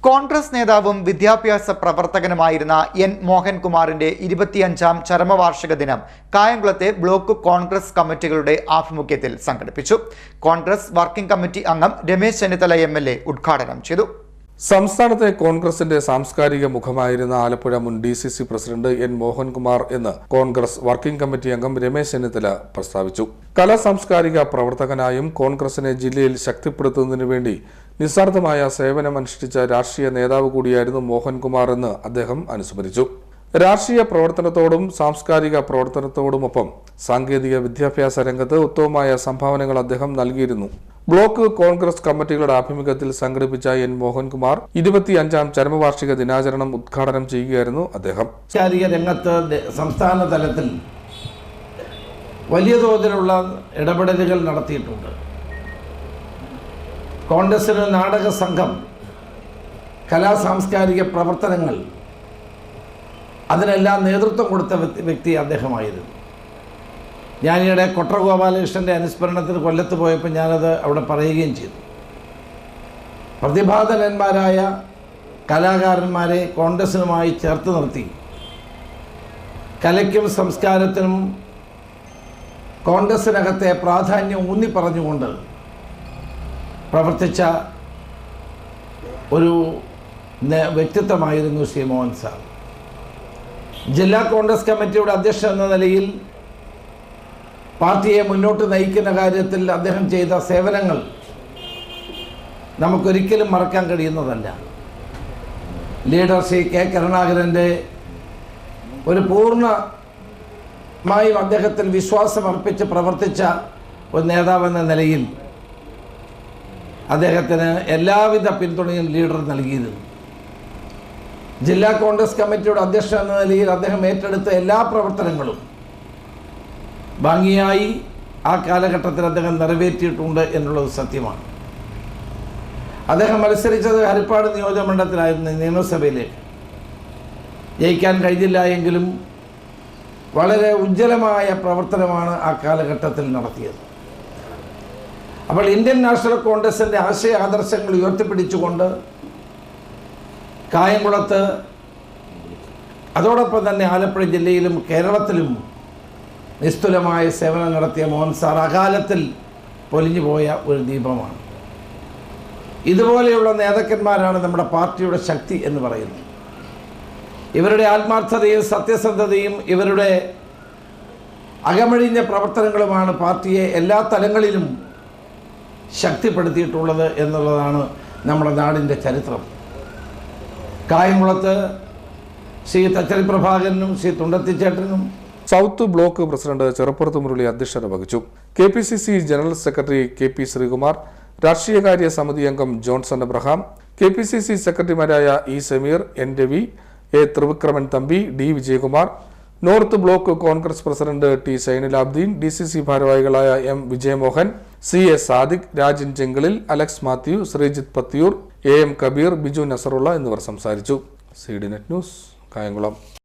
കോൺഗ്രസ് നേതാവും വിദ്യാഭ്യാസ പ്രവർത്തകനുമായിരുന്ന എൻ മോഹൻകുമാറിന്റെ 25ാം ചരമവാർഷിക ദിനം കായംകുളത്തെ ബ്ലോക്ക് കോൺഗ്രസ് കമ്മിറ്റികളുടെ ആഭിമുഖ്യത്തിൽ സംഘടിപ്പിച്ചു. കോൺഗ്രസ് വർക്കിംഗ് കമ്മിറ്റി അംഗം രമേശ് ചെന്നിത്തല MLA ഉദ്ഘാടനം ചെയ്തു. സംസ്ഥാനത്തെ കോൺഗ്രസിന്റെ സാംസ്കാരിക മുഖമായിരുന്ന ആലപ്പുഴ മുൻ DCC പ്രസിഡന്റ് എൻ മോഹൻകുമാർ എന്ന് കോൺഗ്രസ് വർക്കിംഗ് കമ്മിറ്റി അംഗം രമേശ് ചെന്നിത്തല പ്രസ്താവിച്ചു. കലാ സാംസ്കാരിക പ്രവർത്തകനായും കോൺഗ്രസിനെ ജില്ലയിൽ ശക്തിപ്പെടുത്തുന്നതിനു വേണ്ടി നിസ്വാർത്ഥമായ സേവനമനുഷ്ഠിച്ച രാഷ്ട്രീയ നേതാവ് കൂടിയായിരുന്നു മോഹൻകുമാർ എന്ന് അദ്ദേഹം അനുസ്മരിച്ചു. രാഷ്ട്രീയ പ്രവർത്തനത്തോടും സാംസ്കാരിക പ്രവർത്തനത്തോടുമൊപ്പം സാങ്കേതിക വിദ്യാഭ്യാസ രംഗത്ത് ഉത്തമമായ സംഭാവനകൾ അദ്ദേഹം നൽകിയിരുന്നു. ബ്ലോക്ക് കോൺഗ്രസ് കമ്മിറ്റികളുടെ ആഭിമുഖ്യത്തിൽ സംഘടിപ്പിച്ച എൻ മോഹൻകുമാർ 25ാം ചരമവാർഷിക ദിനാചരണം ഉദ്ഘാടനം ചെയ്യുകയായിരുന്നു അദ്ദേഹം. സാംസ്കാരിക രംഗത്ത് സംസ്ഥാന തലത്തിൽ വലിയ തോതിലുള്ള ഇടപെടലുകൾ നടത്തിയിട്ടുണ്ട്. കോൺഗ്രസിന് നാടക സംഘം, കലാ സാംസ്കാരിക പ്രവർത്തനങ്ങൾ, അതിനെല്ലാം നേതൃത്വം കൊടുത്ത വ്യക്തി അദ്ദേഹമായിരുന്നു. ഞാനിവിടെ കൊട്ര ഗോപാലകൃഷ്ണൻ്റെ അനുസ്മരണത്തിന് കൊല്ലത്ത് പോയപ്പോൾ ഞാനത് അവിടെ പറയുകയും ചെയ്തു. പ്രതിഭാധനന്മാരായ കലാകാരന്മാരെ കോൺഗ്രസിനുമായി ചേർത്ത് നിർത്തി കലയ്ക്കും സംസ്കാരത്തിനും കോൺഗ്രസിനകത്തെ പ്രാധാന്യം ഊന്നി പറഞ്ഞുകൊണ്ട് പ്രവർത്തിച്ച ഒരു വ്യക്തിത്വമായിരുന്നു ശ്രീ മോഹൻ സാർ. ജില്ലാ കോൺഗ്രസ് കമ്മിറ്റിയുടെ അധ്യക്ഷൻ എന്ന നിലയിൽ പാർട്ടിയെ മുന്നോട്ട് നയിക്കുന്ന കാര്യത്തിൽ അദ്ദേഹം ചെയ്ത സേവനങ്ങൾ നമുക്കൊരിക്കലും മറക്കാൻ കഴിയുന്നതല്ല. ലീഡർ ശ്രീ കെ കരുണാകരൻ്റെ ഒരു പൂർണ്ണമായും അദ്ദേഹത്തിൽ വിശ്വാസമർപ്പിച്ച് പ്രവർത്തിച്ച ഒരു നേതാവെന്ന നിലയിൽ അദ്ദേഹത്തിന് എല്ലാവിധ പിന്തുണയും ലീഡർ നൽകിയിരുന്നു. ജില്ലാ കോൺഗ്രസ് കമ്മിറ്റിയുടെ അധ്യക്ഷൻ എന്ന നിലയിൽ അദ്ദേഹം ഏറ്റെടുത്ത എല്ലാ പ്രവർത്തനങ്ങളും ഭംഗിയായി ആ കാലഘട്ടത്തിൽ അദ്ദേഹം നിറവേറ്റിയിട്ടുണ്ട് എന്നുള്ളത് സത്യമാണ്. അദ്ദേഹം മത്സരിച്ചത് ഹരിപ്പാട് നിയോജകമണ്ഡലത്തിലായിരുന്നു, നിയമസഭയിലേക്ക് ജയിക്കാൻ കഴിഞ്ഞില്ല എങ്കിലും വളരെ ഉജ്ജ്വലമായ പ്രവർത്തനമാണ് ആ കാലഘട്ടത്തിൽ നടത്തിയത്. അപ്പോൾ ഇന്ത്യൻ നാഷണൽ കോൺഗ്രസിൻ്റെ ആശയ ആദർശങ്ങൾ ഉയർത്തിപ്പിടിച്ചുകൊണ്ട് കായംകുളത്ത്, അതോടൊപ്പം തന്നെ ആലപ്പുഴ ജില്ലയിലും കേരളത്തിലും നിസ്തുലമായ സേവനം നടത്തിയ മോഹൻ സാർ അകാലത്തിൽ പൊലിഞ്ഞു പോയ ഒരു ദീപമാണ്. ഇതുപോലെയുള്ള നേതാക്കന്മാരാണ് നമ്മുടെ പാർട്ടിയുടെ ശക്തി എന്ന് പറയുന്നത്. ഇവരുടെ ആത്മാർത്ഥതയും സത്യസന്ധതയും ഇവരുടെ അകമഴിഞ്ഞ പ്രവർത്തനങ്ങളുമാണ് പാർട്ടിയെ എല്ലാ തലങ്ങളിലും ശക്തിപ്പെടുത്തിയിട്ടുള്ളത് എന്നുള്ളതാണ് നമ്മുടെ നാടിൻ്റെ ചരിത്രം. കായംകുളത്ത് ശ്രീ തച്ചരി പ്രഭാകരനും ശ്രീ തുണ്ടത്തിച്ചേട്ടനും, south block president Cheruppurath Murali അധ്യക്ഷത വഹിച്ചു. KPCC general secretary KP Sreekumar, രാഷ്ട്രീയകാര്യ സമിതി അംഗം ജോൺസൺ അബ്രഹാം, KPCC സെക്രട്ടറിമാരായ E Sameer, N Ravi, A Thrivikraman Thampi, D Vijayakumar, north block Congress president T Sainulabdeen, DCC ഭാരവാഹികളായ M Vijayamohan, CA Sadiq, Rajan Chengalil, Alex Mathew, Sreejith Pathiyoor, AM Kabeer, Biju Nasarulla എന്നിവർ സംസാരിച്ചു. CDNet news, Kayamkulam.